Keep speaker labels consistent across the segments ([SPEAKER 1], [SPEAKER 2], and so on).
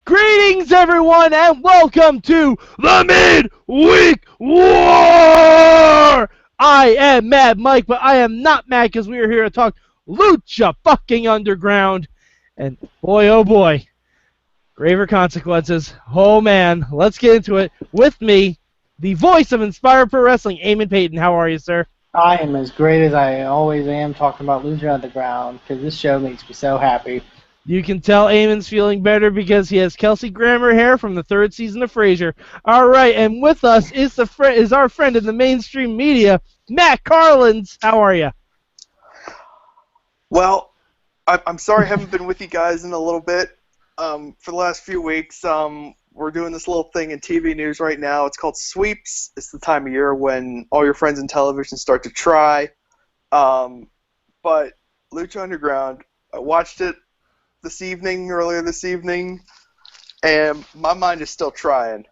[SPEAKER 1] Greetings, everyone, and welcome to the Midweek War! I am Mad Mike, but I am not mad because we are here to talk Lucha fucking Underground. And boy, oh boy, graver consequences. Oh man, let's get into it. With me, the voice of Inspired Pro Wrestling, Eamon Paton. How are you, sir?
[SPEAKER 2] I am as great as I always am talking about Lucha Underground because this show makes me so happy.
[SPEAKER 1] You can tell Eamon's feeling better because he has Kelsey Grammer hair from the third season of Frasier. All right, and with us is our friend in the mainstream media, Matt Carlins. How are you?
[SPEAKER 3] Well, I'm sorry I haven't been with you guys in a little bit. For the last few weeks, we're doing this little thing in TV news right now. It's called Sweeps. It's the time of year when all your friends in television start to try. But Lucha Underground, I watched it earlier this evening, and my mind is still trying.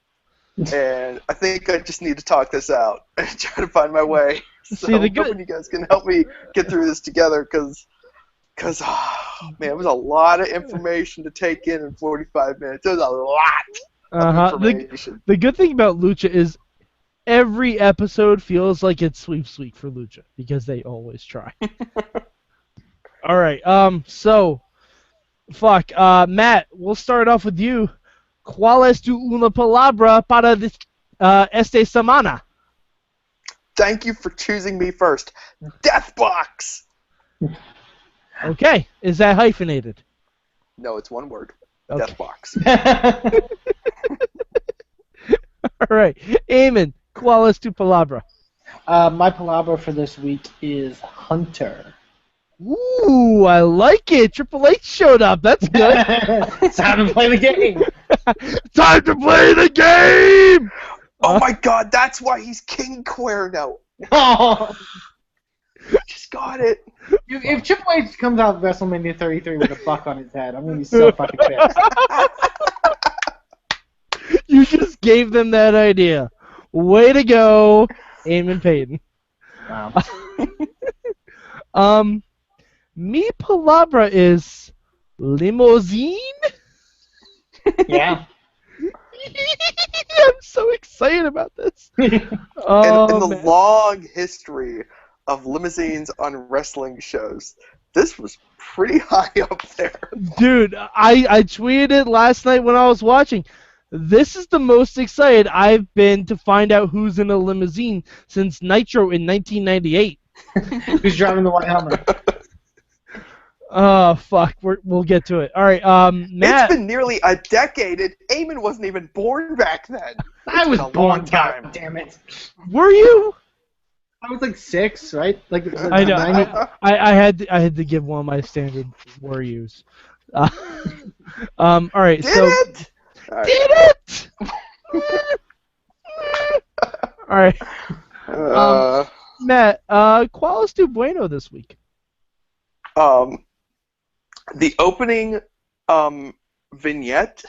[SPEAKER 3] And I think I just need to talk this out and try to find my way. So I'm hoping you guys can help me get through this together, because man, it was a lot of information to take in 45 minutes. It was a lot of information.
[SPEAKER 1] The good thing about Lucha is every episode feels like it's sweeps week for Lucha, because they always try. All right, Matt, we'll start off with you. ¿Cuál es tu una palabra para esta semana?
[SPEAKER 3] Thank you for choosing me first. Deathbox!
[SPEAKER 1] Okay, is that hyphenated?
[SPEAKER 3] No, it's one word.
[SPEAKER 1] Okay.
[SPEAKER 3] Deathbox.
[SPEAKER 1] All right, Eamon, ¿cuál es tu palabra?
[SPEAKER 2] My palabra for this week is Hunter.
[SPEAKER 1] Ooh, I like it. Triple H showed up. That's good.
[SPEAKER 2] It's time to play the game.
[SPEAKER 1] Time to play the game!
[SPEAKER 3] Oh my god, that's why he's King Cuerno.
[SPEAKER 2] Oh.
[SPEAKER 3] Just got it.
[SPEAKER 2] If Triple H comes out of WrestleMania 33 with a buck on his head, I'm going to be so fucking pissed.
[SPEAKER 1] You just gave them that idea. Way to go, Eamon Paton.
[SPEAKER 2] Wow.
[SPEAKER 1] Mi palabra is limousine?
[SPEAKER 2] Yeah.
[SPEAKER 1] I'm so excited about this.
[SPEAKER 3] In the long history of limousines on wrestling shows, this was pretty high up there.
[SPEAKER 1] Dude, I tweeted it last night when I was watching. This is the most excited I've been to find out who's in a limousine since Nitro in 1998.
[SPEAKER 2] Who's driving the white Hummer?
[SPEAKER 1] Oh, fuck. We'll get to it. All right, Matt.
[SPEAKER 3] It's been nearly a decade, and Eamon wasn't even born back then.
[SPEAKER 2] I was born, god damn it.
[SPEAKER 1] Were you?
[SPEAKER 2] I was like 6, right? Like
[SPEAKER 1] I know. I had to give one of my standard were yous. All right.
[SPEAKER 3] Did
[SPEAKER 1] it? All right. Matt, ¿cuál es tu bueno this week?
[SPEAKER 3] The opening vignette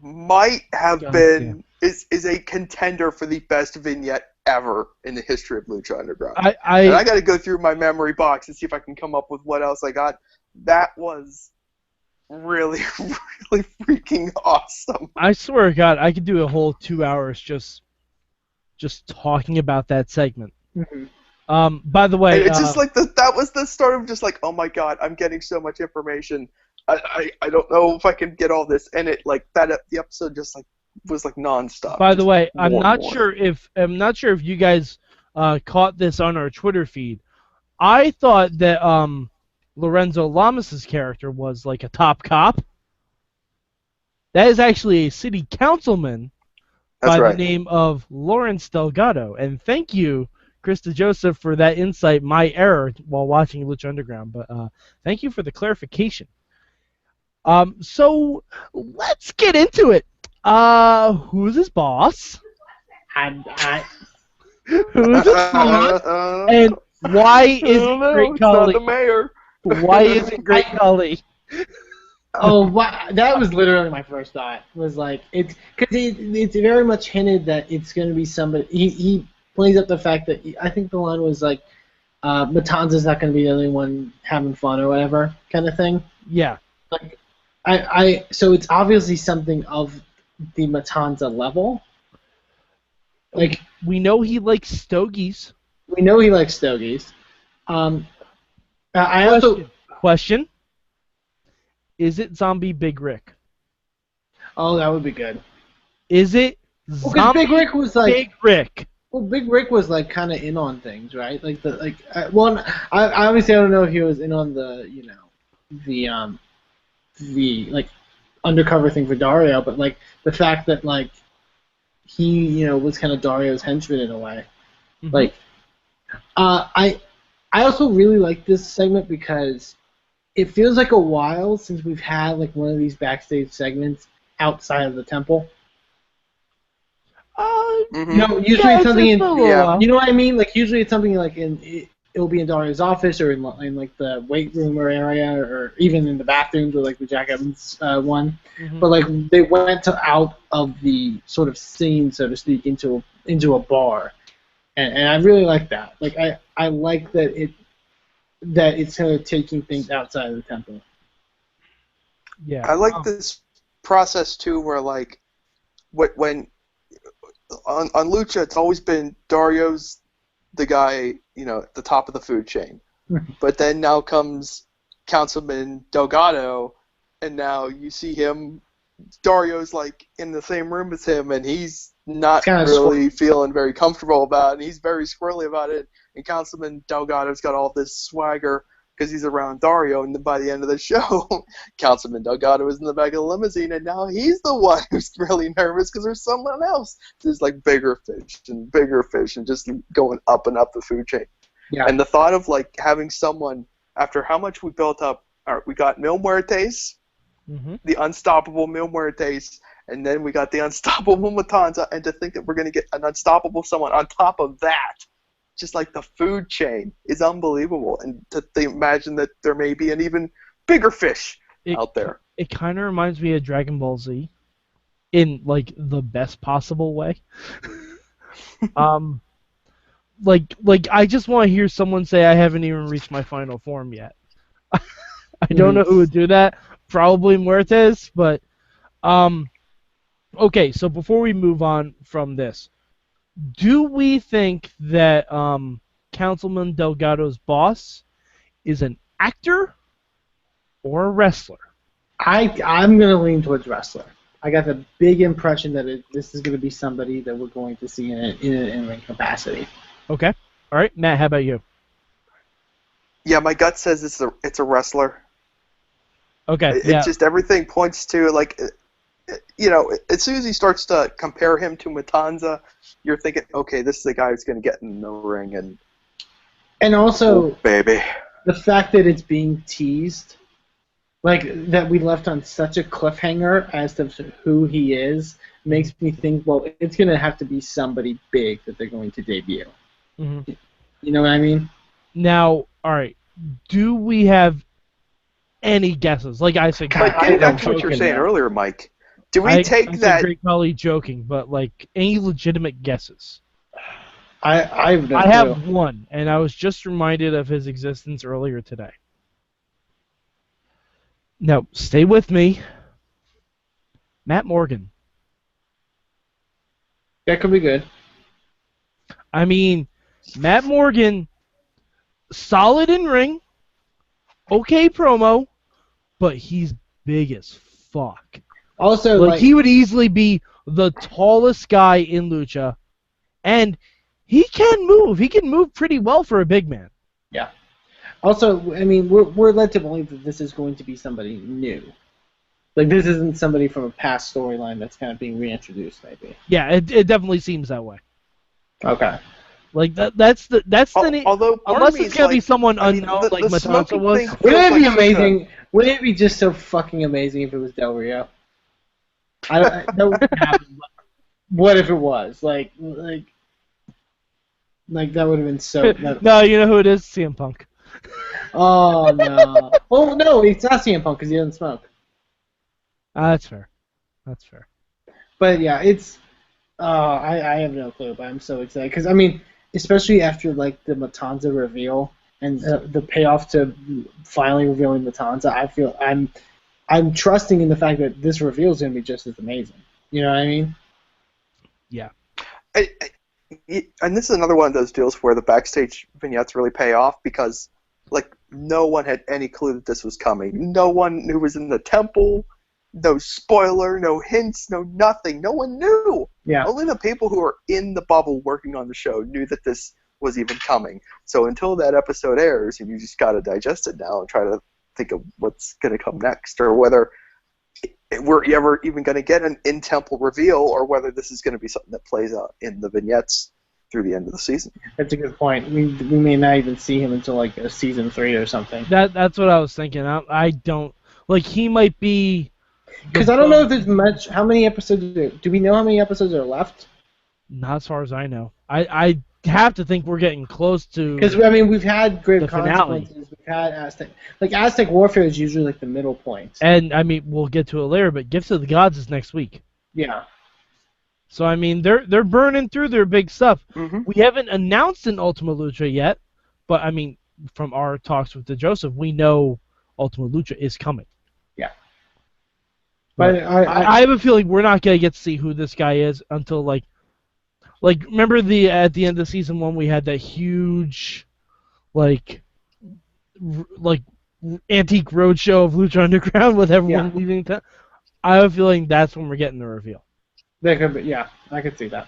[SPEAKER 3] might have been is a contender for the best vignette ever in the history of Lucha Underground. And I got to go through my memory box and see if I can come up with what else I got. That was really, really freaking awesome.
[SPEAKER 1] I swear to God, I could do a whole 2 hours just talking about that segment.
[SPEAKER 2] Mm-hmm.
[SPEAKER 1] By the way,
[SPEAKER 3] it's just like that was the start of just like, oh my god, I'm getting so much information. I don't know if I can get all this, and it like that the episode just like was like nonstop.
[SPEAKER 1] By the way, I'm not sure if you guys caught this on our Twitter feed. I thought that Lorenzo Lamas' character was like a top cop. That is actually a city councilman by the name of Lawrence Delgado, and thank you, Krista Joseph, for that insight, my error while watching Lucha Underground, but thank you for the clarification. So let's get into it. Who's his boss? Who's his boss? And why isn't Great Khali?
[SPEAKER 3] The mayor.
[SPEAKER 1] Why isn't Great Khali?
[SPEAKER 2] Oh, that was literally my first thought. Was like it's very much hinted that it's going to be somebody. He plays up the fact that I think the line was like, Matanza's not going to be the only one having fun or whatever kind of thing.
[SPEAKER 1] Yeah.
[SPEAKER 2] Like, So it's obviously something of the Matanza level. Like
[SPEAKER 1] we know he likes stogies.
[SPEAKER 2] we know he likes stogies. I also
[SPEAKER 1] Question. Is it Zombie Big Rick?
[SPEAKER 2] Oh, that would be good.
[SPEAKER 1] Is it
[SPEAKER 2] Because Big Rick was like
[SPEAKER 1] Big Rick?
[SPEAKER 2] Well, Big Rick was like kind of in on things, right? Like I obviously I don't know if he was in on the the like undercover thing for Dario, but like the fact that like he was kind of Dario's henchman in a way.
[SPEAKER 1] Mm-hmm.
[SPEAKER 2] Like I also really like this segment because it feels like a while since we've had like one of these backstage segments outside of the temple. Usually it's something you know what I mean? Like usually it's something like it'll be in Dario's office or in like the weight room or area or even in the bathrooms or like the Jack Evans one.
[SPEAKER 1] Mm-hmm.
[SPEAKER 2] But like they went out of the sort of scene, so to speak, into a bar, and I really like that. Like I like that it's kind of taking things outside of the temple.
[SPEAKER 1] Yeah,
[SPEAKER 3] I like this process too, where like when on Lucha, it's always been Dario's the guy, at the top of the food chain. But then now comes Councilman Delgado, and now you see him, Dario's like in the same room as him, and he's not really feeling very comfortable about it, and he's very squirrely about it. And Councilman Delgado's got all this swagger because he's around Dario, and then by the end of the show, Councilman Delgado is in the back of the limousine, and now he's the one who's really nervous because there's someone else. There's like bigger fish, and just going up and up the food chain.
[SPEAKER 2] Yeah.
[SPEAKER 3] And the thought of like having someone, after how much we built up, we got Mil Muertes, the unstoppable Mil Muertes, and then we got the unstoppable Matanza, and to think that we're going to get an unstoppable someone on top of that, just like the food chain, is unbelievable. And to imagine that there may be an even bigger fish out there.
[SPEAKER 1] It kind of reminds me of Dragon Ball Z in like the best possible way. Like I just want to hear someone say I haven't even reached my final form yet. I don't know who would do that. Probably Muertes, but okay, so before we move on from this, do we think that Councilman Delgado's boss is an actor or a wrestler?
[SPEAKER 2] I'm going to lean towards wrestler. I got the big impression that this is going to be somebody that we're going to see in an in-ring capacity.
[SPEAKER 1] Okay. All right, Matt, how about you?
[SPEAKER 3] Yeah, my gut says it's a wrestler.
[SPEAKER 1] Okay.
[SPEAKER 3] It just everything points to like, as soon as he starts to compare him to Matanza, you're thinking, okay, this is the guy who's going to get in the ring
[SPEAKER 2] and also
[SPEAKER 3] baby,
[SPEAKER 2] the fact that it's being teased, like that we left on such a cliffhanger as to who he is, makes me think, well, it's going to have to be somebody big that they're going to debut.
[SPEAKER 1] Mm-hmm.
[SPEAKER 2] You know what I mean?
[SPEAKER 3] Now,
[SPEAKER 1] all right, do we have any guesses? Like I said,
[SPEAKER 3] Mike, getting back to what you were saying earlier, Mike, do we take that?
[SPEAKER 1] Great Khali joking, but like any legitimate guesses?
[SPEAKER 2] I
[SPEAKER 1] have one, and I was just reminded of his existence earlier today. Now, stay with me. Matt Morgan.
[SPEAKER 2] That could be good.
[SPEAKER 1] I mean, Matt Morgan, solid in ring, okay promo, but he's big as fuck.
[SPEAKER 2] Also,
[SPEAKER 1] like he would easily be the tallest guy in Lucha, and he can move. He can move pretty well for a big man.
[SPEAKER 2] Yeah. Also, I mean, we're led to believe that this is going to be somebody new. Like, this isn't somebody from a past storyline that's kind of being reintroduced, maybe.
[SPEAKER 1] Yeah, it definitely seems that way.
[SPEAKER 2] Okay.
[SPEAKER 1] Like that's the
[SPEAKER 3] although
[SPEAKER 1] unless it's gonna be someone unknown like Matanza was.
[SPEAKER 2] Wouldn't it be amazing? Wouldn't it be just so fucking amazing if it was Del Rio? That wouldn't happen. What if it was? Like that would have been so.
[SPEAKER 1] No, you know who it is? CM Punk.
[SPEAKER 2] Oh no! Oh no! It's not CM Punk because he doesn't smoke.
[SPEAKER 1] That's fair. That's fair.
[SPEAKER 2] But yeah, it's. I have no clue, but I'm so excited because I mean, especially after like the Matanza reveal and the payoff to finally revealing Matanza, I'm trusting in the fact that this reveal is going to be just as amazing. You know what I mean?
[SPEAKER 1] Yeah.
[SPEAKER 3] And this is another one of those deals where the backstage vignettes really pay off because, like, no one had any clue that this was coming. No one who was in the temple, no spoiler, no hints, no nothing. No one knew.
[SPEAKER 2] Yeah.
[SPEAKER 3] Only the people who were in the bubble working on the show knew that this was even coming. So until that episode airs, you just got to digest it now and try to think of what's going to come next, or whether we're ever even going to get an in-temple reveal, or whether this is going to be something that plays out in the vignettes through the end of the season.
[SPEAKER 2] That's a good point. We may not even see him until like a season 3 or something.
[SPEAKER 1] That's what I was thinking. I don't like he might be
[SPEAKER 2] because I don't know if there's much. How many episodes? Do we know how many episodes are left?
[SPEAKER 1] Not as far as I know. I have to think we're getting close to.
[SPEAKER 2] Because I mean, we've had Grave
[SPEAKER 1] the
[SPEAKER 2] Consequences.
[SPEAKER 1] finale.
[SPEAKER 2] We've had Aztec. Like Aztec Warfare is usually like the middle point.
[SPEAKER 1] And I mean, we'll get to it later, but Gifts of the Gods is next week.
[SPEAKER 2] Yeah.
[SPEAKER 1] So I mean, they're burning through their big stuff.
[SPEAKER 3] Mm-hmm.
[SPEAKER 1] We haven't announced an Ultima Lucha yet, but I mean, from our talks with Joseph, we know Ultima Lucha is coming.
[SPEAKER 2] Yeah.
[SPEAKER 1] But I have a feeling we're not gonna get to see who this guy is until like remember at the end of season 1 we had that huge like antique roadshow of Lucha Underground with everyone leaving town. I have a feeling that's when we're getting the reveal.
[SPEAKER 2] That could be, yeah, I could see that.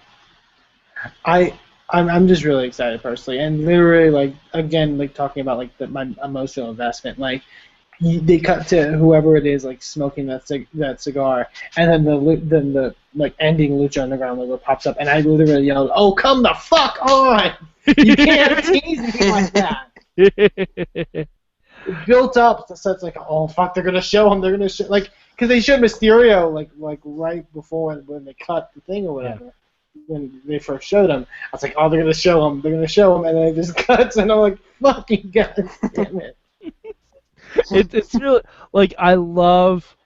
[SPEAKER 2] I'm just really excited personally, and literally like again like talking about like my emotional investment. Like they cut to whoever it is like smoking that cigar, and then the like ending Lucha Underground logo pops up, and I literally yelled, "Oh, come the fuck on! You can't tease me like that." It built up so it's like, oh fuck, they're gonna show him. They're gonna show like because they showed Mysterio like right before when they cut the thing or whatever. Yeah. When they first showed him, I was like, oh, they're gonna show him. They're gonna show him, and then it just cuts, and I'm like, fucking god damn it.
[SPEAKER 1] It's really like I love,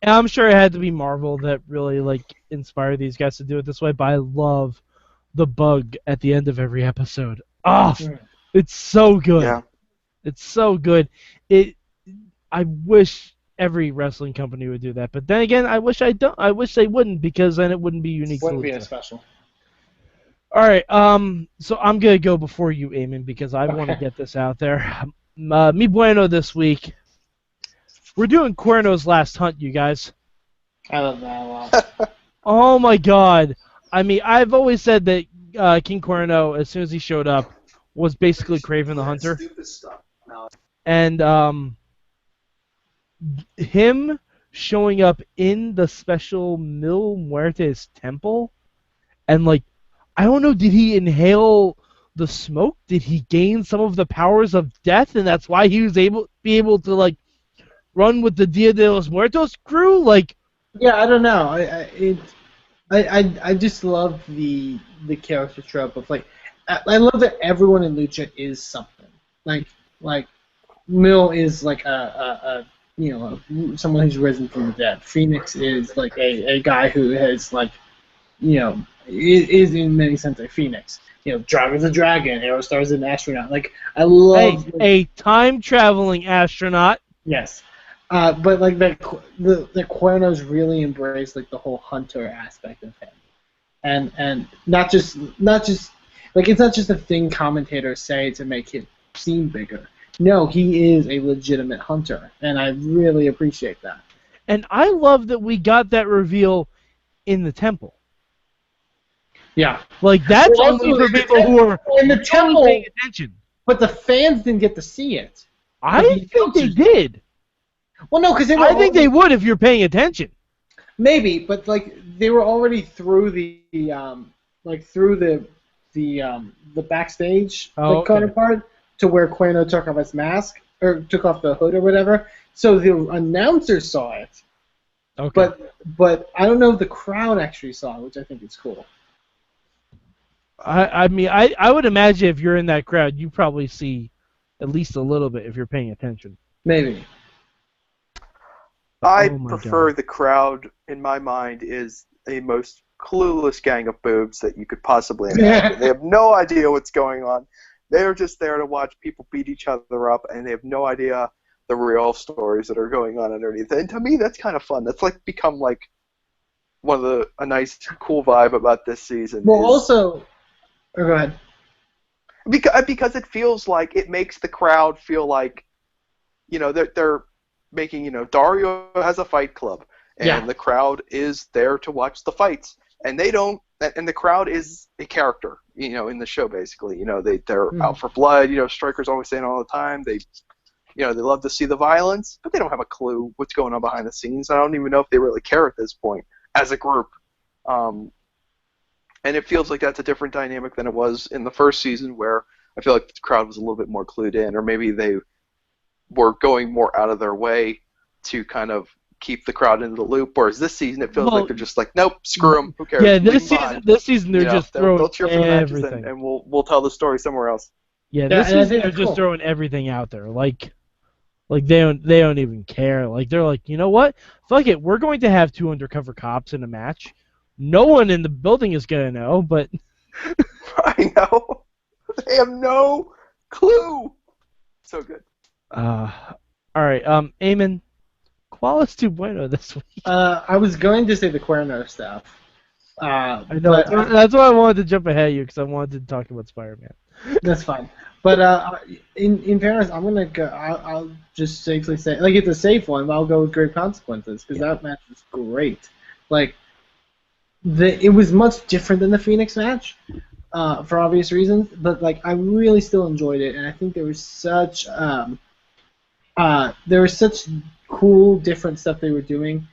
[SPEAKER 1] and I'm sure it had to be Marvel that really like inspired these guys to do it this way. But I love the bug at the end of every episode. It's so good.
[SPEAKER 3] Yeah.
[SPEAKER 1] It's so good. I wish every wrestling company would do that, but then again, I wish they wouldn't, because then it wouldn't be unique.
[SPEAKER 2] Wouldn't be as special.
[SPEAKER 1] All right. So I'm gonna go before you, Eamon, because I want to get this out there. Mi bueno this week. We're doing Cuerno's Last Hunt, you guys.
[SPEAKER 2] I love that a lot.
[SPEAKER 1] Oh my god. I mean, I've always said that King Cuerno, as soon as he showed up, was basically Kraven the Hunter. And him showing up in the special Mil Muertes temple, and like, I don't know, did he inhale the smoke? Did he gain some of the powers of death, and that's why he was able to like run with the Dia de los Muertos crew? Like,
[SPEAKER 2] yeah, I don't know. I just love the character trope of like, I love that everyone in Lucha is something. Like Mil is like a someone who's risen from the dead. Phoenix is like a guy who has like, is in many sense a phoenix. Driver's a dragon, Aerostar's an astronaut. Like, I love
[SPEAKER 1] a time-traveling astronaut.
[SPEAKER 2] Yes, but like the Cuernos really embrace like the whole hunter aspect of him, and not just like it's not just a thing commentators say to make it seem bigger. No, he is a legitimate hunter, and I really appreciate that.
[SPEAKER 1] And I love that we got that reveal in the temple.
[SPEAKER 2] Yeah,
[SPEAKER 1] like that's only for people who are
[SPEAKER 2] in the temple
[SPEAKER 1] paying attention.
[SPEAKER 2] But the fans didn't get to see it.
[SPEAKER 1] I think they did.
[SPEAKER 2] Well, no, because
[SPEAKER 1] I think they would if you're paying attention.
[SPEAKER 2] Maybe, but like they were already through the backstage counterpart to where Cuerno took off his mask or took off the hood or whatever. So the announcer saw it.
[SPEAKER 1] Okay.
[SPEAKER 2] But I don't know if the crowd actually saw it, which I think is cool.
[SPEAKER 1] I mean, I would imagine if you're in that crowd, you probably see at least a little bit if you're paying attention.
[SPEAKER 2] Maybe.
[SPEAKER 3] I prefer the crowd, in my mind, is a most clueless gang of boobs that you could possibly imagine. They have no idea what's going on. They're just there to watch people beat each other up, and they have no idea the real stories that are going on underneath. And to me, that's kind of fun. That's like become like a nice, cool vibe about this season.
[SPEAKER 2] Well, also, go ahead.
[SPEAKER 3] Because it feels like it makes the crowd feel like, they're making, Dario has a fight club, and the crowd is there to watch the fights, and the crowd is a character, in the show basically. They're out for blood. Striker's always saying all the time they love to see the violence, but they don't have a clue what's going on behind the scenes. I don't even know if they really care at this point as a group. And it feels like that's a different dynamic than it was in the first season, where I feel like the crowd was a little bit more clued in, or maybe they were going more out of their way to kind of keep the crowd into the loop. Whereas this season, it feels like they're just like, nope, screw them, who cares?
[SPEAKER 1] Yeah, this season they're just throwing
[SPEAKER 3] they'll cheer for the matches,
[SPEAKER 1] everything,
[SPEAKER 3] and we'll tell the story somewhere else.
[SPEAKER 1] Yeah, this season they're just throwing everything out there, like they don't even care. Like, they're like, you know what? Fuck it, we're going to have 2 undercover cops in a match. No one in the building is gonna know, but
[SPEAKER 3] I know. They have no clue. So good.
[SPEAKER 1] All right, Eamon, ¿cuál es tu bueno this week?
[SPEAKER 2] I was going to say the Cuerno stuff.
[SPEAKER 1] I know, that's why I wanted to jump ahead of you, because I wanted to talk about Spider-Man.
[SPEAKER 2] That's fine. But in fairness, I'm gonna go. I'll just safely say, like, it's a safe one. But I'll go with Great Consequences, because that match was great. Like, it was much different than the Phoenix match, for obvious reasons. But like, I really still enjoyed it, and I think there was such cool, different stuff they were doing.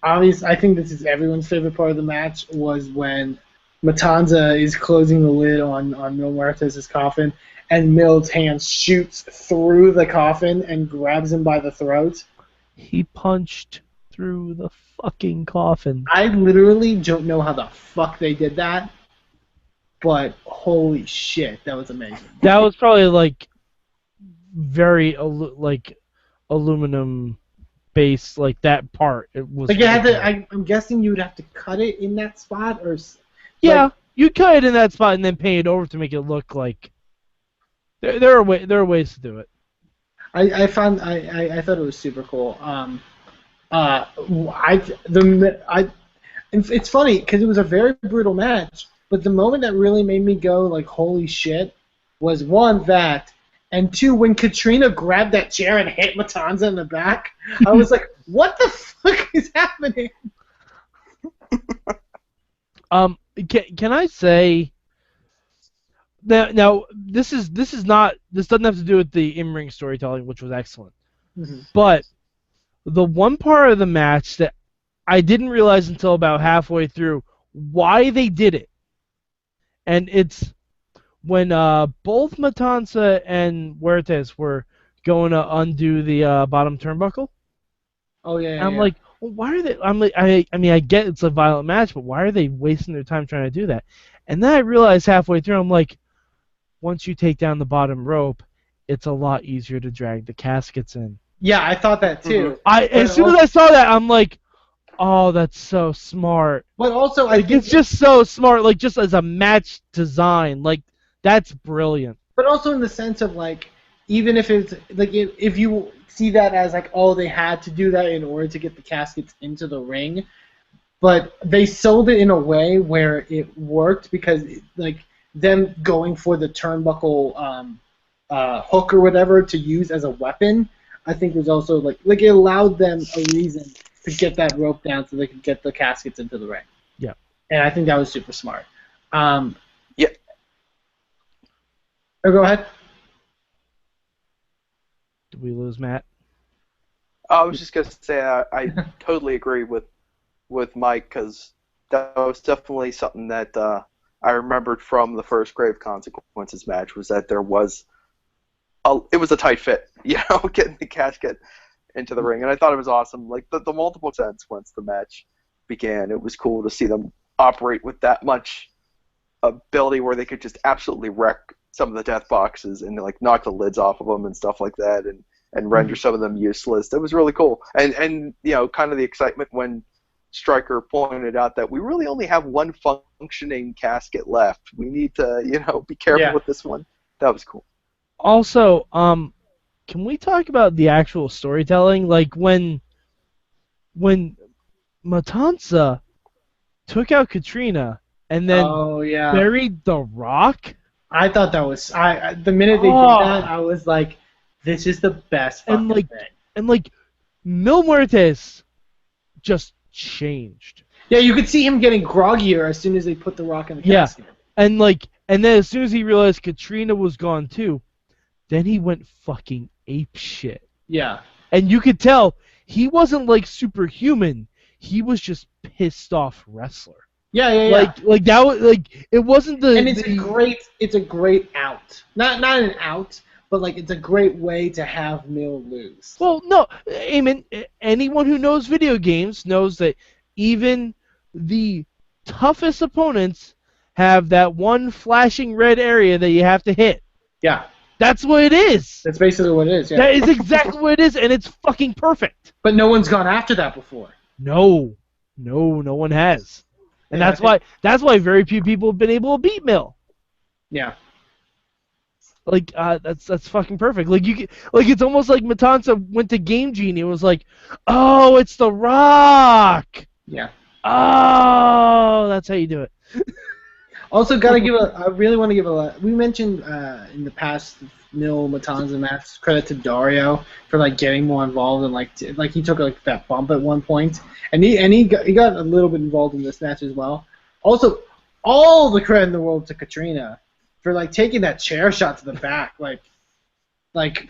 [SPEAKER 2] Obviously, I think this is everyone's favorite part of the match was when Matanza is closing the lid on Mil Muertes' coffin, and Mil's hand shoots through the coffin and grabs him by the throat.
[SPEAKER 1] He punched through the fucking coffin.
[SPEAKER 2] I literally don't know how the fuck they did that, but holy shit, that was amazing.
[SPEAKER 1] That was probably like very aluminum base, like that part. It was
[SPEAKER 2] like, you had to. I'm guessing you would have to cut it in that spot, or
[SPEAKER 1] yeah, you cut it in that spot and then paint it over to make it look like. There are ways to do it.
[SPEAKER 2] I thought it was super cool. It's funny because it was a very brutal match, but the moment that really made me go like, holy shit, was one, that, and two, when Katrina grabbed that chair and hit Matanza in the back. I was like, what the fuck is happening?
[SPEAKER 1] Can I say that now this doesn't have to do with the in-ring storytelling, which was excellent.
[SPEAKER 2] Mm-hmm.
[SPEAKER 1] But the one part of the match that I didn't realize until about halfway through why they did it. And it's when both Matanza and Muertes were going to undo the bottom turnbuckle.
[SPEAKER 2] Oh yeah.
[SPEAKER 1] I'm like, well, why are they? I'm like, I mean, I get it's a violent match, but why are they wasting their time trying to do that? And then I realized halfway through, I'm like, once you take down the bottom rope, it's a lot easier to drag the caskets in.
[SPEAKER 2] Yeah, I thought that too.
[SPEAKER 1] As soon as I saw that, I'm like, oh, that's so smart.
[SPEAKER 2] But also,
[SPEAKER 1] like, it's just so smart. Like, just as a match design, like, that's brilliant.
[SPEAKER 2] But also in the sense of, like, even if it's like, if you see that as like, oh, they had to do that in order to get the caskets into the ring, but they sold it in a way where it worked because like them going for the turnbuckle hook or whatever to use as a weapon, I think was also like it allowed them a reason to get that rope down so they could get the caskets into the ring.
[SPEAKER 1] Yeah.
[SPEAKER 2] And I think that was super smart.
[SPEAKER 3] Yeah.
[SPEAKER 2] Oh, go ahead.
[SPEAKER 1] Did we lose Matt?
[SPEAKER 3] I was just gonna say I totally agree with Mike, because that was definitely something that I remembered from the first Grave Consequences match, was that it was a tight fit, getting the casket into the ring, and I thought it was awesome. Like the multiple sense once the match began, it was cool to see them operate with that much ability where they could just absolutely wreck some of the death boxes and like knock the lids off of them and stuff like that, and render some of them useless. That was really cool, and kind of the excitement when Stryker pointed out that we really only have one functioning casket left. We need to be careful with this one. That was cool.
[SPEAKER 1] Also, can we talk about the actual storytelling? Like when Matanza took out Katrina and then
[SPEAKER 2] Oh yeah.
[SPEAKER 1] buried the Rock.
[SPEAKER 2] I thought that was the minute they did that,
[SPEAKER 1] Oh,
[SPEAKER 2] I was like, this is the best
[SPEAKER 1] and
[SPEAKER 2] fucking
[SPEAKER 1] like
[SPEAKER 2] thing.
[SPEAKER 1] and like Mil Muertes just changed.
[SPEAKER 2] Yeah, you could see him getting groggier as soon as they put the Rock in the
[SPEAKER 1] Yeah,
[SPEAKER 2] casket.
[SPEAKER 1] and then as soon as he realized Katrina was gone too, then he went fucking ape shit.
[SPEAKER 2] Yeah.
[SPEAKER 1] And you could tell he wasn't like superhuman. He was just pissed off wrestler.
[SPEAKER 2] Yeah, yeah, yeah.
[SPEAKER 1] Like that was like it wasn't the.
[SPEAKER 2] And it's a great out. Not an out, but like it's a great way to have Mil lose.
[SPEAKER 1] Well, no, Eamon. Anyone who knows video games knows that even the toughest opponents have that one flashing red area that you have to hit.
[SPEAKER 2] Yeah.
[SPEAKER 1] That's what it is.
[SPEAKER 2] That's basically what it is. Yeah.
[SPEAKER 1] That is exactly what it is, and it's fucking perfect.
[SPEAKER 2] But no one's gone after that before.
[SPEAKER 1] No one has, and
[SPEAKER 2] Yeah,
[SPEAKER 1] that's why very few people have been able to beat Mil.
[SPEAKER 2] Yeah.
[SPEAKER 1] Like that's fucking perfect. Like it's almost like Matanza went to Game Genie and was like, "Oh, it's the Rock."
[SPEAKER 2] Yeah.
[SPEAKER 1] Oh, that's how you do it.
[SPEAKER 2] Also, gotta give I really want to give we mentioned in the past Mil Matanza match credit to Dario for like getting more involved and like he took like that bump at one point, and he got a little bit involved in this match as well. Also, all the credit in the world to Katrina for like taking that chair shot to the back, like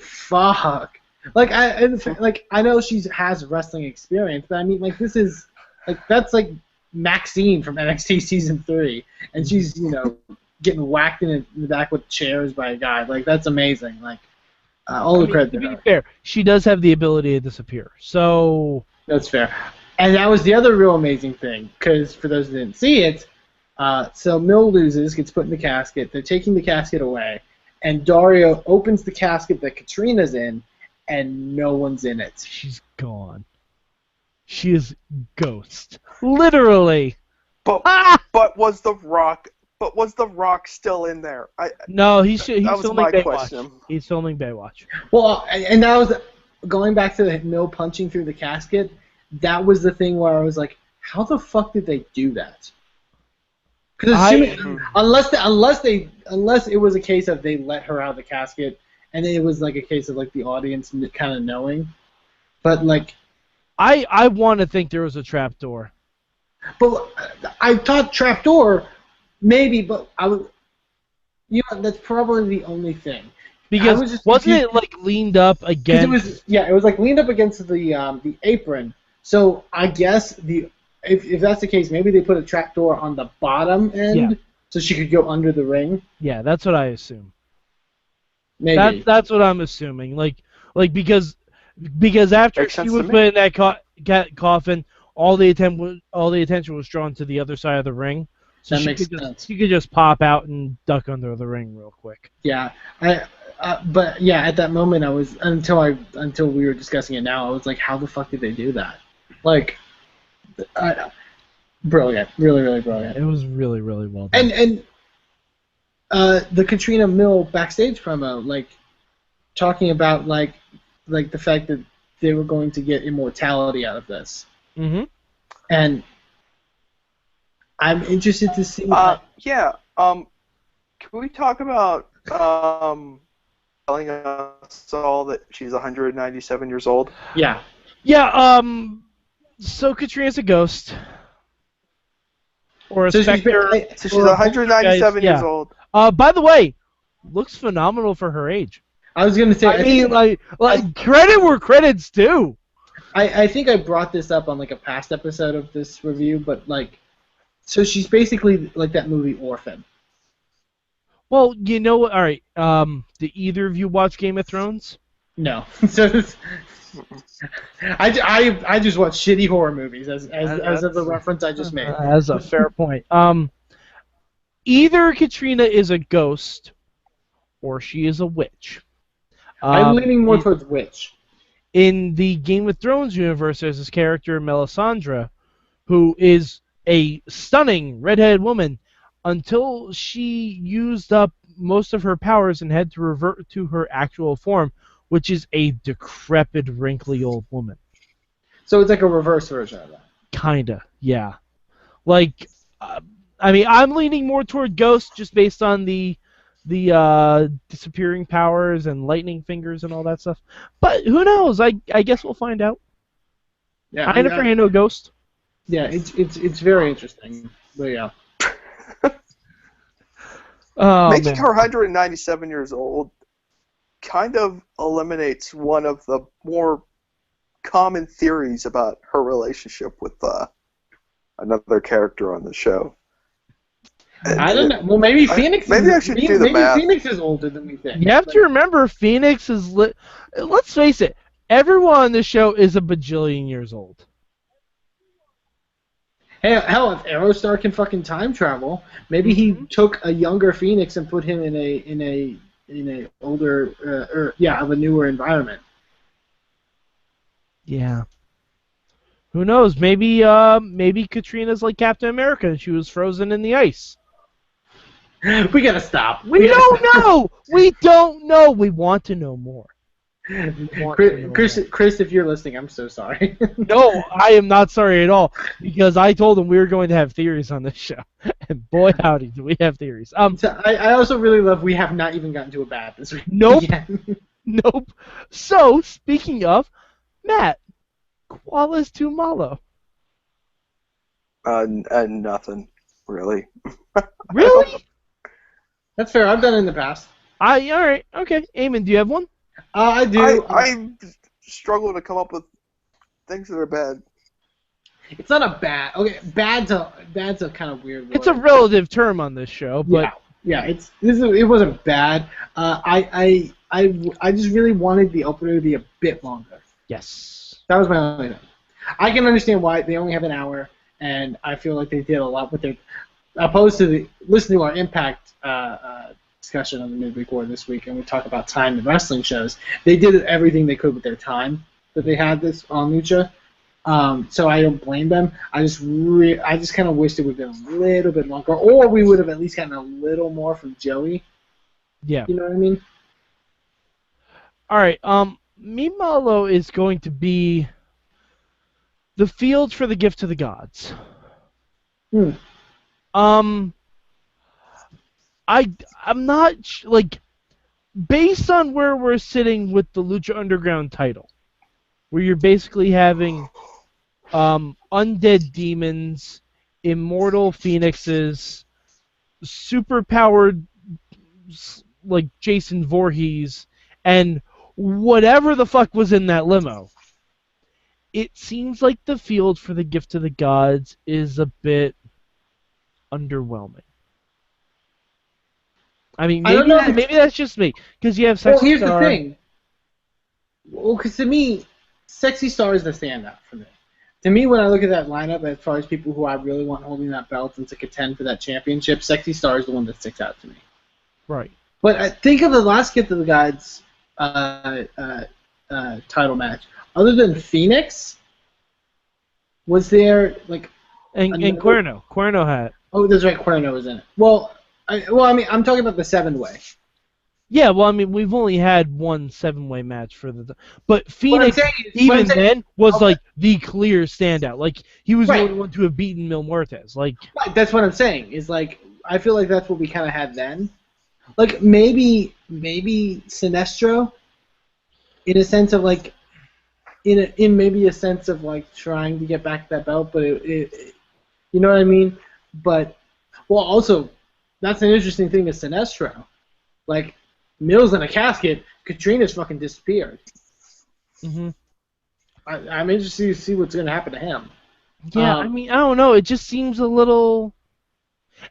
[SPEAKER 2] fuck. I know she has wrestling experience, but I mean like this is like that's like Maxine from NXT season 3, and she's getting whacked in the back with chairs by a guy. Like that's amazing. Like all the credit
[SPEAKER 1] to be
[SPEAKER 2] to her.
[SPEAKER 1] fair, she does have the ability to disappear. So
[SPEAKER 2] That's fair. And that was the other real amazing thing, because for those who didn't see it, so Mil loses, gets put in the casket. They're taking the casket away, and Dario opens the casket that Katrina's in, and no one's in it.
[SPEAKER 1] she's gone. She is ghost, literally.
[SPEAKER 3] But was the Rock still in there?
[SPEAKER 1] No, he's
[SPEAKER 3] that was
[SPEAKER 1] filming
[SPEAKER 3] my
[SPEAKER 1] Baywatch.
[SPEAKER 3] question.
[SPEAKER 1] He's filming Baywatch.
[SPEAKER 2] Well, and that was going back to the Mil punching through the casket. That was the thing where I was like, how the fuck did they do that? Because unless it was a case of they let her out of the casket, and it was like a case of like the audience kind of knowing, but like.
[SPEAKER 1] I want to think there was a trap door.
[SPEAKER 2] But I thought trapdoor, maybe, but I was, that's probably the only thing.
[SPEAKER 1] Because wasn't it like leaned up against?
[SPEAKER 2] It was like leaned up against the apron. So I guess if that's the case, maybe they put a trapdoor on the bottom end, so she could go under the ring.
[SPEAKER 1] Yeah, that's what I assume.
[SPEAKER 2] Maybe
[SPEAKER 1] that's what I'm assuming. Like because after
[SPEAKER 3] Makes
[SPEAKER 1] she
[SPEAKER 3] sense
[SPEAKER 1] was
[SPEAKER 3] to
[SPEAKER 1] put in that coffin, all the attention was drawn to the other side of the ring. So
[SPEAKER 2] that makes sense.
[SPEAKER 1] She could just pop out and duck under the ring real quick.
[SPEAKER 2] Yeah, but yeah, at that moment I was until we were discussing it now, I was like, how the fuck did they do that? Like, brilliant, really, really brilliant.
[SPEAKER 1] It was really, really well done.
[SPEAKER 2] And the Katrina Mil backstage promo, like talking about like the fact that they were going to get immortality out of this.
[SPEAKER 1] Mm-hmm.
[SPEAKER 2] And I'm interested to see.
[SPEAKER 3] Yeah. Can we talk about telling us all that she's 197 years old?
[SPEAKER 2] Yeah.
[SPEAKER 1] Yeah. So Katrina's a ghost. Or a specter.
[SPEAKER 3] So she's 197 years old.
[SPEAKER 1] By the way, looks phenomenal for her age.
[SPEAKER 2] I was gonna say.
[SPEAKER 1] I mean, like credit where credit's due.
[SPEAKER 2] I think I brought this up on like a past episode of this review, but like, so she's basically like that movie Orphan.
[SPEAKER 1] Well, you know what? All right. Did either of you watch Game of Thrones?
[SPEAKER 2] No. So I just watch shitty horror movies as of the reference I just made.
[SPEAKER 1] That's a fair point. Either Katrina is a ghost, or she is a witch.
[SPEAKER 2] I'm leaning more towards witch.
[SPEAKER 1] In the Game of Thrones universe, there's this character, Melisandre, who is a stunning redheaded woman until she used up most of her powers and had to revert to her actual form, which is a decrepit, wrinkly old woman.
[SPEAKER 2] So it's like a reverse version of that.
[SPEAKER 1] Kinda, yeah. Like, I mean, I'm leaning more toward Ghost just based on the disappearing powers and lightning fingers and all that stuff. But who knows? I guess we'll find out.
[SPEAKER 2] Yeah,
[SPEAKER 1] I ain't afraid of no Ghost.
[SPEAKER 2] Yeah, it's very interesting. But yeah.
[SPEAKER 1] Oh,
[SPEAKER 3] Making
[SPEAKER 1] man.
[SPEAKER 3] her 197 years old kind of eliminates one of the more common theories about her relationship with another character on the show.
[SPEAKER 2] I don't know. Well, maybe Phoenix.
[SPEAKER 3] Maybe I should do the math.
[SPEAKER 2] Maybe Phoenix is older than we think.
[SPEAKER 1] You have to remember, Phoenix is let's face it, everyone on this show is a bajillion years old.
[SPEAKER 2] Hey, hell, if Aerostar can fucking time travel, maybe he took a younger Phoenix and put him in a older of a newer environment.
[SPEAKER 1] Yeah. Who knows? Maybe Katrina's like Captain America and she was frozen in the ice.
[SPEAKER 2] We gotta stop.
[SPEAKER 1] We don't know. We don't know. We want to know more.
[SPEAKER 2] Chris, if you're listening, I'm so sorry.
[SPEAKER 1] No, I am not sorry at all because I told him we were going to have theories on this show, and boy howdy, do we have theories.
[SPEAKER 2] So I also really love we have not even gotten to a bad this week.
[SPEAKER 1] Nope. Nope. So speaking of, Matt, ¿cuál es tu malo?
[SPEAKER 3] Nothing really.
[SPEAKER 1] Really?
[SPEAKER 2] That's fair. I've done it in the past.
[SPEAKER 1] All right. Okay. Eamon, do you have one?
[SPEAKER 2] I do.
[SPEAKER 3] I struggle to come up with things that are bad.
[SPEAKER 2] It's not a bad. Okay, bad's a kind of weird word.
[SPEAKER 1] It's a relative term on this show, but
[SPEAKER 2] yeah. It wasn't bad. I just really wanted the opener to be a bit longer.
[SPEAKER 1] yes.
[SPEAKER 2] That was my only note. I can understand why they only have an hour, and I feel like they did a lot with their, opposed to the listening to our Impact discussion on the midweek war this week, and we talk about time in wrestling shows. They did everything they could with their time that they had this on Lucha. So I don't blame them. I just kind of wished it would have been a little bit longer, or we would have at least gotten a little more from Joey.
[SPEAKER 1] Yeah.
[SPEAKER 2] You know what I mean?
[SPEAKER 1] All right. Mi malo is going to be the field for the gift to the gods. I'm not like, based on where we're sitting with the Lucha Underground title, where you're basically having undead demons, immortal phoenixes, superpowered like Jason Voorhees, and whatever the fuck was in that limo. It seems like the field for the gift to the gods is a bit underwhelming. I mean, maybe that's just me, because you have Sexy
[SPEAKER 2] Well, here's
[SPEAKER 1] Star.
[SPEAKER 2] the thing. Well, because to me, Sexy Star is the standout for me. To me, when I look at that lineup, as far as people who I really want holding that belt and to contend for that championship, Sexy Star is the one that sticks out to me.
[SPEAKER 1] Right.
[SPEAKER 2] But I think of the last Gift of the Gods title match. Other than Phoenix, was there like
[SPEAKER 1] And Cuerno. Cuerno had.
[SPEAKER 2] Oh, that's right. Cuerno was in it. Well, I'm talking about the 7-way.
[SPEAKER 1] Yeah, well, I mean, we've only had one 7-way match for the. But Phoenix, then, was like the clear standout. Like, he was the only one to have beaten Mil Muertes. Like,
[SPEAKER 2] right, that's what I'm saying. Is like, I feel like that's what we kind of had then. Like, maybe Sinestro, in a sense of like, in maybe a sense of like trying to get back that belt, but it you know what I mean? But, well, also, that's an interesting thing with Sinestro. Like, Mil's in a casket, Katrina's fucking disappeared.
[SPEAKER 1] Mm-hmm.
[SPEAKER 2] I'm interested to see what's going to happen to him.
[SPEAKER 1] Yeah, I mean, I don't know. It just seems a little...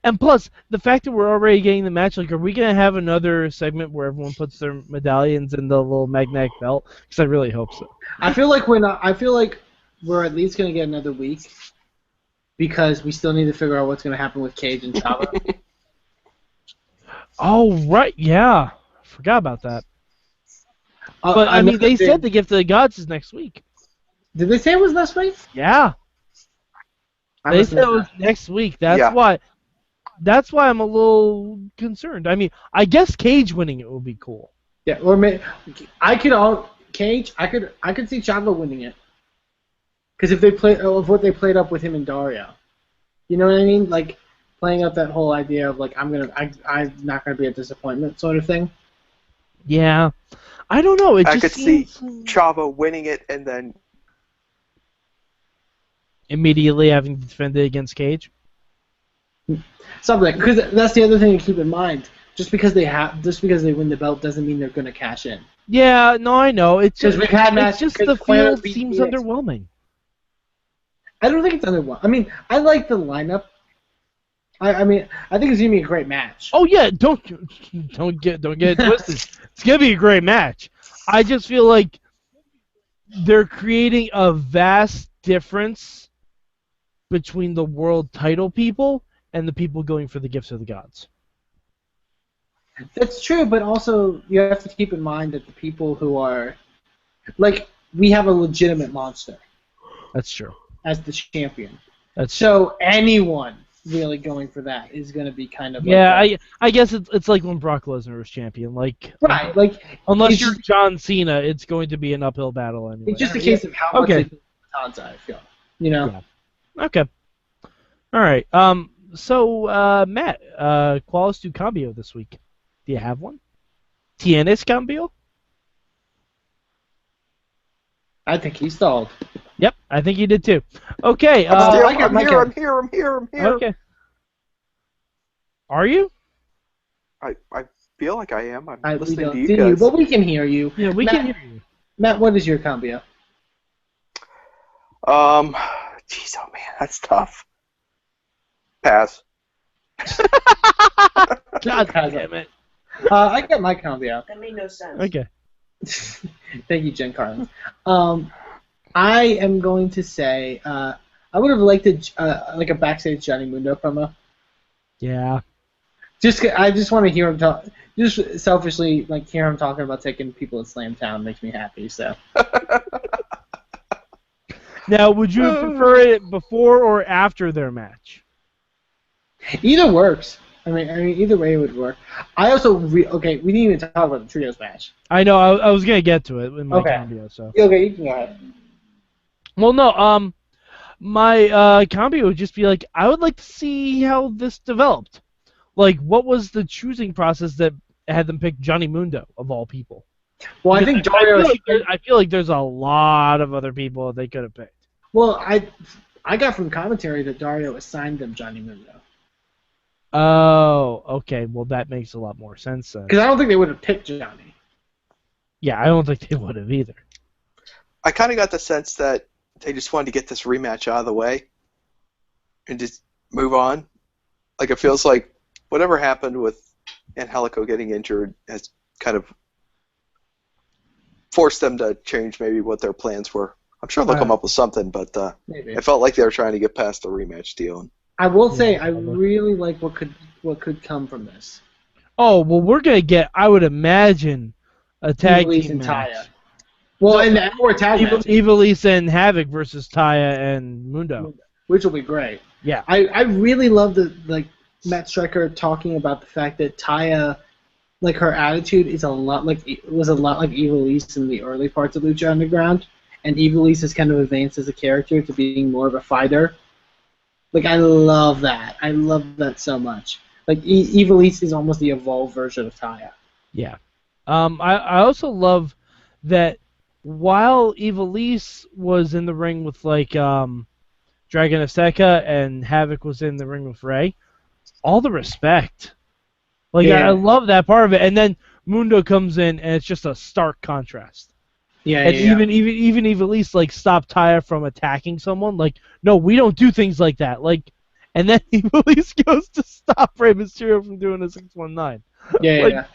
[SPEAKER 1] And plus, the fact that we're already getting the match, like, are we going to have another segment where everyone puts their medallions in the little magnetic belt? Because I really hope so.
[SPEAKER 2] I feel like we're at least going to get another week because we still need to figure out what's going to happen with Cage and Chava.
[SPEAKER 1] Oh, right, yeah. Forgot about that. But, I mean, they said the Gift of the Gods is next week.
[SPEAKER 2] Did they say it was next week?
[SPEAKER 1] Yeah. They said it was next week. That's why I'm a little concerned. I mean, I guess Cage winning it would be cool.
[SPEAKER 2] Yeah, Cage. I could see Chavo winning it because if they play of what they played up with him and Dario, you know what I mean? Like playing up that whole idea of like I'm not gonna be a disappointment sort of thing.
[SPEAKER 1] Yeah, I don't know. It
[SPEAKER 3] I
[SPEAKER 1] just
[SPEAKER 3] could see
[SPEAKER 1] seems
[SPEAKER 3] Chavo winning it and then
[SPEAKER 1] immediately having to defend it against Cage.
[SPEAKER 2] Something because that's the other thing to keep in mind. Just because they win the belt doesn't mean they're gonna cash in.
[SPEAKER 1] Yeah, no, I know.
[SPEAKER 2] Because we've had
[SPEAKER 1] It's
[SPEAKER 2] matches.
[SPEAKER 1] just the
[SPEAKER 2] Cuerno
[SPEAKER 1] field
[SPEAKER 2] beat
[SPEAKER 1] seems
[SPEAKER 2] Phoenix.
[SPEAKER 1] underwhelming.
[SPEAKER 2] I don't think it's underwhelming. I mean, I like the lineup. I mean, I think it's gonna be a great match.
[SPEAKER 1] Oh yeah, don't get it twisted. It's gonna be a great match. I just feel like they're creating a vast difference between the world title people and the people going for the gifts of the gods.
[SPEAKER 2] That's true, but also you have to keep in mind that the people who are like we have a legitimate monster
[SPEAKER 1] That's true.
[SPEAKER 2] as the champion.
[SPEAKER 1] That's
[SPEAKER 2] So anyone really going for that is going to be kind of
[SPEAKER 1] yeah.
[SPEAKER 2] like
[SPEAKER 1] I guess it's like when Brock Lesnar was champion. Like
[SPEAKER 2] right. Like
[SPEAKER 1] unless
[SPEAKER 2] it's
[SPEAKER 1] you're
[SPEAKER 2] just,
[SPEAKER 1] John Cena, it's going to be an uphill battle anyway.
[SPEAKER 2] it's just a case of how much they put Matanza, I feel. You know.
[SPEAKER 1] Yeah. Okay. All right. So Matt, Qualis do cambio this week. Do you have one? ¿Tienes cambio?
[SPEAKER 2] I think he stalled.
[SPEAKER 1] Yep, I think you did too. Okay.
[SPEAKER 3] I'm here.
[SPEAKER 1] Okay. Are you?
[SPEAKER 3] I feel like I am. I'm
[SPEAKER 2] We
[SPEAKER 3] listening
[SPEAKER 2] don't
[SPEAKER 3] to you
[SPEAKER 2] see
[SPEAKER 3] guys.
[SPEAKER 2] you, but we can hear you.
[SPEAKER 1] Yeah, we
[SPEAKER 2] Matt,
[SPEAKER 1] can hear you.
[SPEAKER 2] Matt, what is your cambio?
[SPEAKER 3] Jeez, oh man, that's tough. Pass.
[SPEAKER 1] God damn it.
[SPEAKER 2] I got my cambio.
[SPEAKER 4] That made no sense.
[SPEAKER 1] Okay.
[SPEAKER 2] Thank you, Jen Carlins. I am going to say I would have liked like a backstage Johnny Mundo promo.
[SPEAKER 1] Yeah.
[SPEAKER 2] I just want to hear him talk. Just selfishly, like hear him talking about taking people to Slam Town makes me happy. So.
[SPEAKER 1] Now, would you prefer it before or after their match?
[SPEAKER 2] Either works. I mean, either way it would work. I also okay. We didn't even talk about the trios match.
[SPEAKER 1] I know. I was gonna get to it in my cambio. So.
[SPEAKER 2] Okay, you can go ahead.
[SPEAKER 1] Well, no. My cambio would just be like, I would like to see how this developed. Like, what was the choosing process that had them pick Johnny Mundo of all people?
[SPEAKER 2] Well, I think Dario.
[SPEAKER 1] I feel like there's a lot of other people they could have picked.
[SPEAKER 2] Well, I got from commentary that Dario assigned them Johnny Mundo.
[SPEAKER 1] Oh, okay. Well, that makes a lot more sense then.
[SPEAKER 2] Because I don't think they would have picked Johnny.
[SPEAKER 1] Yeah, I don't think they would have either.
[SPEAKER 3] I kind of got the sense that they just wanted to get this rematch out of the way and just move on. Like, it feels like whatever happened with Angelico getting injured has kind of forced them to change maybe what their plans were. I'm sure they'll come up with something, but it felt like they were trying to get past the rematch deal.
[SPEAKER 2] I will say I really like what could come from this.
[SPEAKER 1] Oh, well, we're going to get, I would imagine, a tag
[SPEAKER 2] Ivelisse
[SPEAKER 1] team
[SPEAKER 2] and
[SPEAKER 1] match.
[SPEAKER 2] Taya. Well, and more tag match,
[SPEAKER 1] Ivelisse and Havoc versus Taya and Mundo.
[SPEAKER 2] which will be great.
[SPEAKER 1] Yeah.
[SPEAKER 2] I really love Matt Striker talking about the fact that Taya, like her attitude is was a lot like Ivelisse in the early parts of Lucha Underground, and Ivelisse has kind of advanced as a character to being more of a fighter. Like, I love that. I love that so much. Like, Ivelisse is almost the evolved version of Taya.
[SPEAKER 1] Yeah. I also love that while Ivelisse was in the ring with, Dragon Azteca and Havoc was in the ring with Rey, all the respect. Like,
[SPEAKER 2] Yeah.
[SPEAKER 1] I love that part of it. And then Mundo comes in, and it's just a stark contrast.
[SPEAKER 2] Yeah,
[SPEAKER 1] And
[SPEAKER 2] yeah.
[SPEAKER 1] even Ivelisse stopped Taya from attacking someone. Like, no, we don't do things like that. Like, and then Ivelisse goes to stop Rey Mysterio from doing a 619.
[SPEAKER 2] Yeah.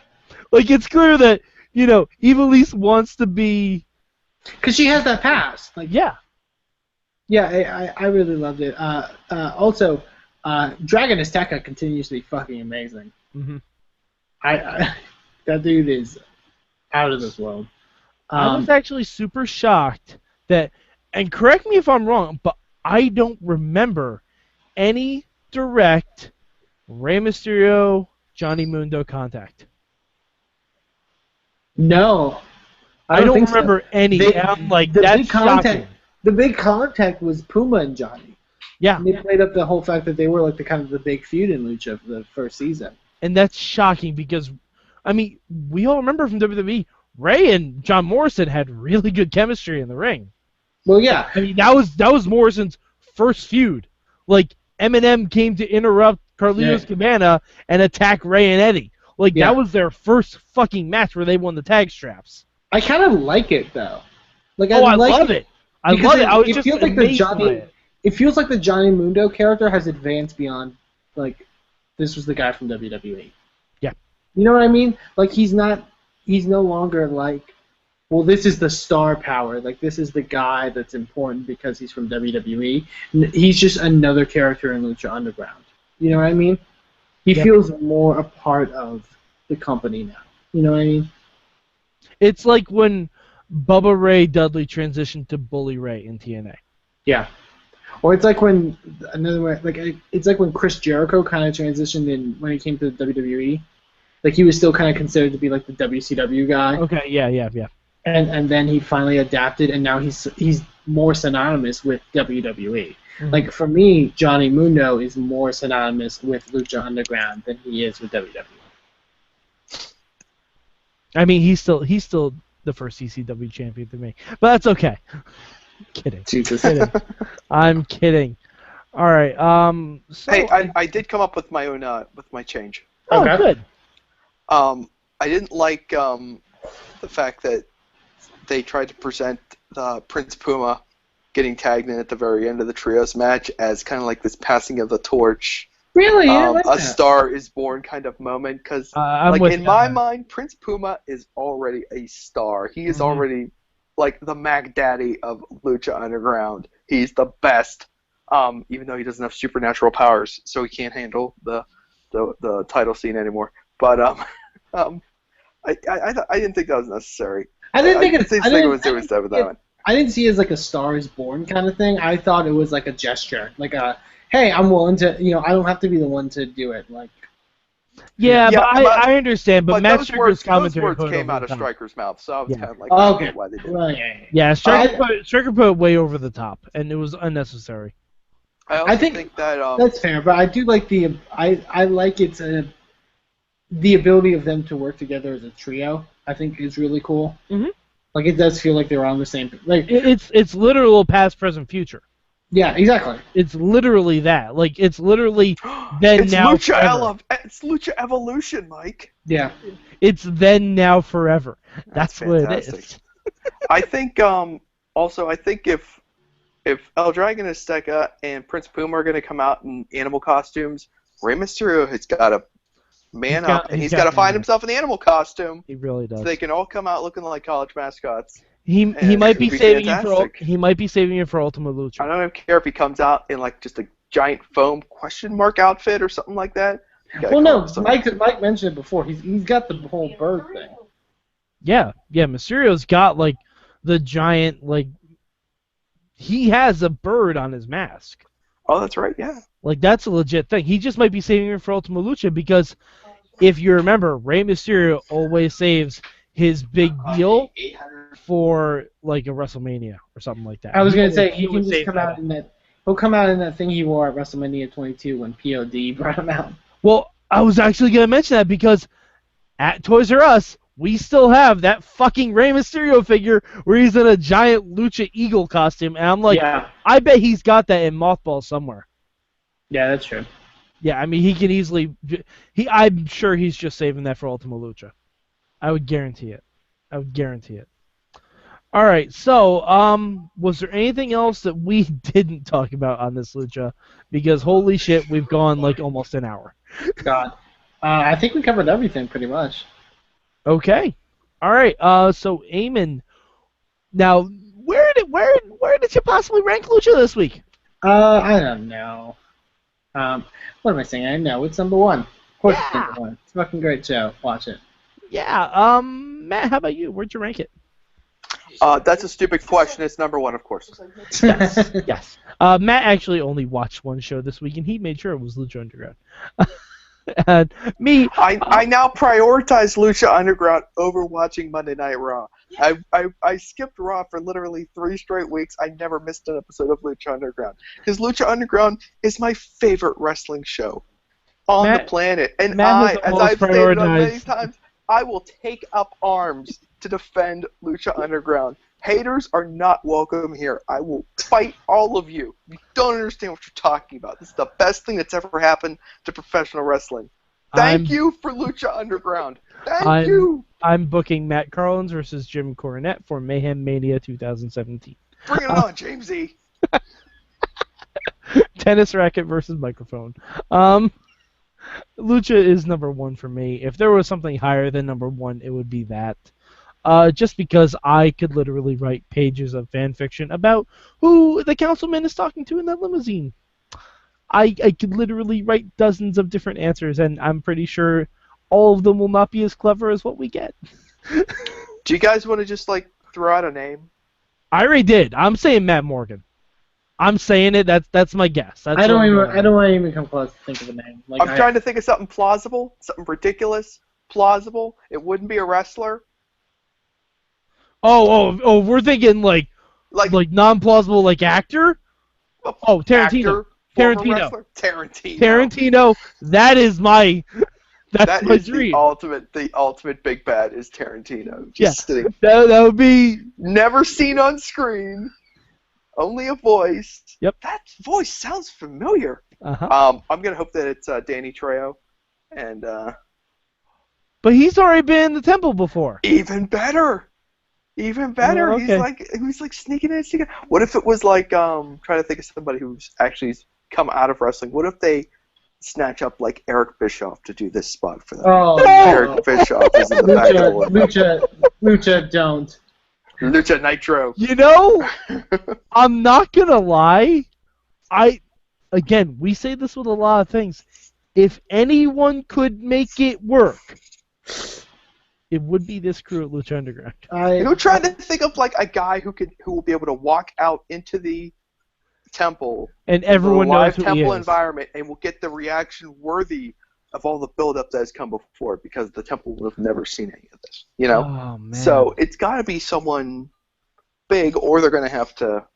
[SPEAKER 1] Like, it's clear that Ivelisse wants to be.
[SPEAKER 2] Because she has that past. Like,
[SPEAKER 1] Yeah.
[SPEAKER 2] Yeah, I really loved it. Also, Dragon Azteca continues to be fucking amazing.
[SPEAKER 1] Mm-hmm.
[SPEAKER 2] That dude is out of this world.
[SPEAKER 1] I was actually super shocked that, and correct me if I'm wrong, but I don't remember any direct Rey Mysterio Johnny Mundo contact.
[SPEAKER 2] No,
[SPEAKER 1] I don't
[SPEAKER 2] think
[SPEAKER 1] remember
[SPEAKER 2] so.
[SPEAKER 1] any. I'm like, that's shocking.
[SPEAKER 2] The big contact was Puma and Johnny.
[SPEAKER 1] Yeah.
[SPEAKER 2] And they played up the whole fact that they were like the kind of the big feud in Lucha for the first season.
[SPEAKER 1] And that's shocking because, I mean, we all remember from WWE, Ray and John Morrison had really good chemistry in the ring.
[SPEAKER 2] Well, yeah.
[SPEAKER 1] I mean, that was Morrison's first feud. Like, Eminem came to interrupt Carlitos Cabana and attack Ray and Eddie. Like, that was their first fucking match where they won the tag straps.
[SPEAKER 2] I kind of like it, though. Like,
[SPEAKER 1] I love it. I love it. I was just
[SPEAKER 2] feels like
[SPEAKER 1] amazed by it.
[SPEAKER 2] It feels like the Johnny Mundo character has advanced beyond, like, this was the guy from WWE.
[SPEAKER 1] Yeah.
[SPEAKER 2] You know what I mean? Like, he's no longer like, well, this is the star power. Like, this is the guy that's important because he's from WWE. He's just another character in Lucha Underground. You know what I mean? He feels more a part of the company now. You know what I mean?
[SPEAKER 1] It's like when Bubba Ray Dudley transitioned to Bully Ray in TNA.
[SPEAKER 2] Yeah. Or it's like when it's like when Chris Jericho kind of transitioned in when he came to the WWE. Like, he was still kind of considered to be like the WCW guy.
[SPEAKER 1] Okay, yeah.
[SPEAKER 2] And then he finally adapted, and now he's more synonymous with WWE. Mm-hmm. Like, for me, Johnny Mundo is more synonymous with Lucha Underground than he is with WWE.
[SPEAKER 1] I mean, he's still the first ECW champion to me, but that's okay. Kidding.
[SPEAKER 2] Jesus.
[SPEAKER 1] I'm kidding. All right. So
[SPEAKER 3] hey, I did come up with my own with my change.
[SPEAKER 1] Oh, okay. Good.
[SPEAKER 3] I didn't like the fact that they tried to present Prince Puma getting tagged in at the very end of the trios match as kind of like this passing of the torch.
[SPEAKER 2] Really?
[SPEAKER 3] A star is born kind of moment, because like in my mind, Prince Puma is already a star. He is already like the Mac Daddy of Lucha Underground. He's the best, even though he doesn't have supernatural powers, so he can't handle the title scene anymore. But I didn't think that was necessary.
[SPEAKER 2] I didn't think it
[SPEAKER 3] was with that one.
[SPEAKER 2] I didn't see it as like a Star is Born kind of thing. I thought it was like a gesture, like a, hey, I'm willing to, I don't have to be the one to do it. Like,
[SPEAKER 1] but I understand. But Matt Striker's commentary
[SPEAKER 3] those words came out of Striker's mouth, so I was kind of like,
[SPEAKER 2] okay,
[SPEAKER 3] why they did
[SPEAKER 2] well,
[SPEAKER 3] it.
[SPEAKER 1] Yeah, Striker put it way over the top, and it was unnecessary.
[SPEAKER 3] I think that
[SPEAKER 2] that's fair, but I do like I like it's the ability of them to work together as a trio. I think is really cool.
[SPEAKER 1] Mm-hmm.
[SPEAKER 2] Like, it does feel like they're on the same. Like,
[SPEAKER 1] it's literal past, present, future.
[SPEAKER 2] Yeah, exactly.
[SPEAKER 1] It's literally that. Like, it's literally then
[SPEAKER 3] it's
[SPEAKER 1] now
[SPEAKER 3] Lucha
[SPEAKER 1] forever.
[SPEAKER 3] It's Lucha Evolution, Mike.
[SPEAKER 2] Yeah.
[SPEAKER 1] It's then now forever. That's what it is.
[SPEAKER 3] I think also I think if El Dragon Azteca and Prince Puma are going to come out in animal costumes, Rey Mysterio has got to man up, and he's got to find himself an animal costume.
[SPEAKER 1] He really does.
[SPEAKER 3] So they can all come out looking like college mascots.
[SPEAKER 1] He might be saving you for Ultima Lucha.
[SPEAKER 3] I don't even care if he comes out in like just a giant foam question mark outfit or something like that.
[SPEAKER 2] Well, no, Mike mentioned it before. He's got the whole bird thing.
[SPEAKER 1] Yeah, Mysterio's got like the giant like. He has a bird on his mask.
[SPEAKER 3] Oh, that's right. Yeah.
[SPEAKER 1] Like, that's a legit thing. He just might be saving it for Ultima Lucha because, if you remember, Rey Mysterio always saves his big deal for like a WrestleMania or something like that.
[SPEAKER 2] I was gonna say he can just come out in that. He'll come out in that thing he wore at WrestleMania 22 when POD brought him out.
[SPEAKER 1] Well, I was actually gonna mention that because at Toys R Us we still have that fucking Rey Mysterio figure where he's in a giant Lucha Eagle costume, and I'm like, I bet he's got that in mothballs somewhere.
[SPEAKER 2] Yeah, that's true.
[SPEAKER 1] Yeah, I mean, he can easily. I'm sure he's just saving that for Ultima Lucha. I would guarantee it. All right, so was there anything else that we didn't talk about on this Lucha? Because holy shit, we've gone like almost an hour.
[SPEAKER 2] God, I think we covered everything pretty much.
[SPEAKER 1] Okay, all right. So Eamon, now where did you possibly rank Lucha this week?
[SPEAKER 2] I don't know. What am I saying? I know it's number one. Of course, it's number one. It's a fucking great show. Watch it.
[SPEAKER 1] Yeah. Matt, how about you? Where'd you rank it?
[SPEAKER 3] That's a stupid question. It's number one, of course.
[SPEAKER 1] Yes. Matt actually only watched one show this week, and he made sure it was Lucha Underground. And me,
[SPEAKER 3] I now prioritize Lucha Underground over watching Monday Night Raw. I skipped Raw for literally 3 straight weeks. I never missed an episode of Lucha Underground because Lucha Underground is my favorite wrestling show on the planet. And
[SPEAKER 1] Matt has
[SPEAKER 3] as
[SPEAKER 1] almost
[SPEAKER 3] I've stated on many
[SPEAKER 1] prioritized.
[SPEAKER 3] times, I will take up arms to defend Lucha Underground. Haters are not welcome here. I will fight all of you. You don't understand what you're talking about. This is the best thing that's ever happened to professional wrestling. Thank you for Lucha Underground. Thank you.
[SPEAKER 1] I'm booking Matt Carlins versus Jim Cornette for Mayhem Mania 2017.
[SPEAKER 3] Bring it on, James E.
[SPEAKER 1] Tennis racket versus microphone. Lucha is number 1 for me. If there was something higher than number 1, it would be that. Just because I could literally write pages of fan fiction about who the councilman is talking to in that limousine. I could literally write dozens of different answers, and I'm pretty sure all of them will not be as clever as what we get.
[SPEAKER 3] Do you guys want to just throw out a name?
[SPEAKER 1] I already did. I'm saying Matt Morgan. I'm saying it. That's my guess.
[SPEAKER 2] I don't want to even come close to think of a name.
[SPEAKER 3] I'm trying to think of something plausible, something ridiculous, plausible. It wouldn't be a wrestler.
[SPEAKER 1] Oh! We're thinking like non-plausible actor. Oh, Tarantino.
[SPEAKER 3] Tarantino.
[SPEAKER 1] Tarantino. That is my. That's my dream.
[SPEAKER 3] The ultimate big bad is Tarantino. Sitting.
[SPEAKER 1] That would be
[SPEAKER 3] never seen on screen. Only a voice.
[SPEAKER 1] Yep.
[SPEAKER 3] That voice sounds familiar.
[SPEAKER 1] Uh-huh.
[SPEAKER 3] I'm gonna hope that it's Danny Trejo, and.
[SPEAKER 1] But he's already been in the temple before.
[SPEAKER 3] Even better. Even better.
[SPEAKER 1] Oh, okay.
[SPEAKER 3] He's sneaking in. What if it was trying to think of somebody who's actually come out of wrestling? What if they snatch up Eric Bischoff to do this spot for them?
[SPEAKER 2] Oh,
[SPEAKER 3] Eric Bischoff is in the back of the
[SPEAKER 2] Lucha, don't.
[SPEAKER 3] Lucha Nitro.
[SPEAKER 1] You know, I'm not gonna lie. Again, we say this with a lot of things. If anyone could make it work, it would be this crew at Lucha Underground.
[SPEAKER 3] I'm trying to think of a guy who will be able to walk out into the temple
[SPEAKER 1] and everyone knows who
[SPEAKER 3] temple
[SPEAKER 1] he is.
[SPEAKER 3] Environment and will get the reaction worthy of all the build-up that has come before because the temple will have never seen any of this.
[SPEAKER 1] Oh, man.
[SPEAKER 3] So it's got to be someone big, or they're going to have to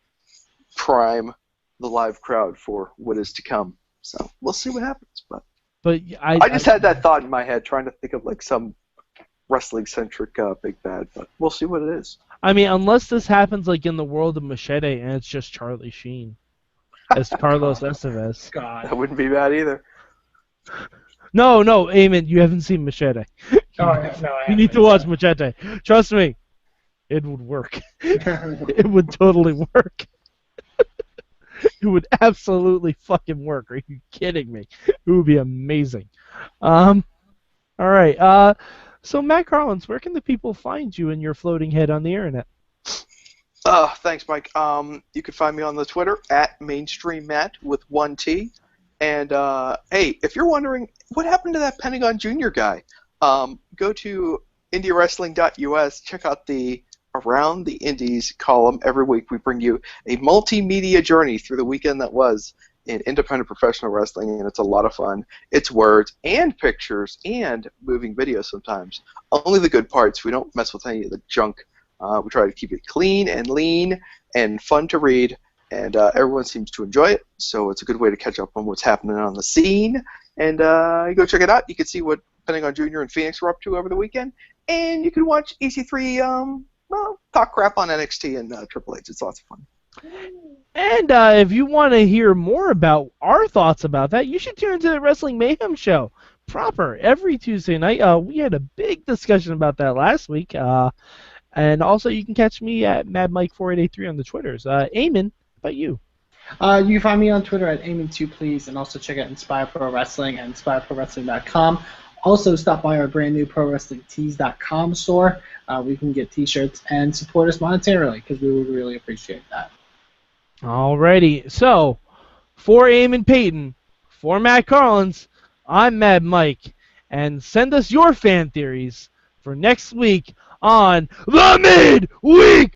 [SPEAKER 3] prime the live crowd for what is to come. So we'll see what happens. But I just had that thought in my head, trying to think of some wrestling-centric big bad, but we'll see what it is.
[SPEAKER 1] I mean, unless this happens in the world of Machete and it's just Charlie Sheen as Carlos Estevez.
[SPEAKER 2] God.
[SPEAKER 3] That wouldn't be bad either.
[SPEAKER 1] No, Eamon, you haven't seen Machete. You need to watch Machete. Trust me, it would work. It would totally work. It would absolutely fucking work. Are you kidding me? It would be amazing. All right. So, Matt Carlins, where can the people find you and your floating head on the internet?
[SPEAKER 3] Thanks, Mike. You can find me on the Twitter at MainstreamMatt with 1 T. And, hey, if you're wondering, what happened to that Pentagon Jr. guy? Go to IndieWrestling.us, check out the Around the Indies column. Every week we bring you a multimedia journey through the weekend that was in independent professional wrestling, and it's a lot of fun. It's words and pictures and moving videos sometimes. Only the good parts. We don't mess with any of the junk. We try to keep it clean and lean and fun to read, and everyone seems to enjoy it, so it's a good way to catch up on what's happening on the scene. And you go check it out. You can see what Pentagon Jr. and Phoenix were up to over the weekend, and you can watch EC3 talk crap on NXT and Triple H. It's lots of fun.
[SPEAKER 1] And if you want to hear more about our thoughts about that, you should tune into the Wrestling Mayhem Show proper every Tuesday night. We had a big discussion about that last week. And also, you can catch me at MadMike4883 on the Twitters. Eamon, how about you?
[SPEAKER 2] You can find me on Twitter at Eamon2Please, and also check out Inspire Pro Wrestling and InspireProWrestling.com. Also, stop by our brand new ProWrestlingTees.com store. We can get T-shirts and support us monetarily because we would really appreciate that.
[SPEAKER 1] Alrighty, so for Eamon Paton, for Matt Carlins, I'm Mad Mike, and send us your fan theories for next week on the Midweek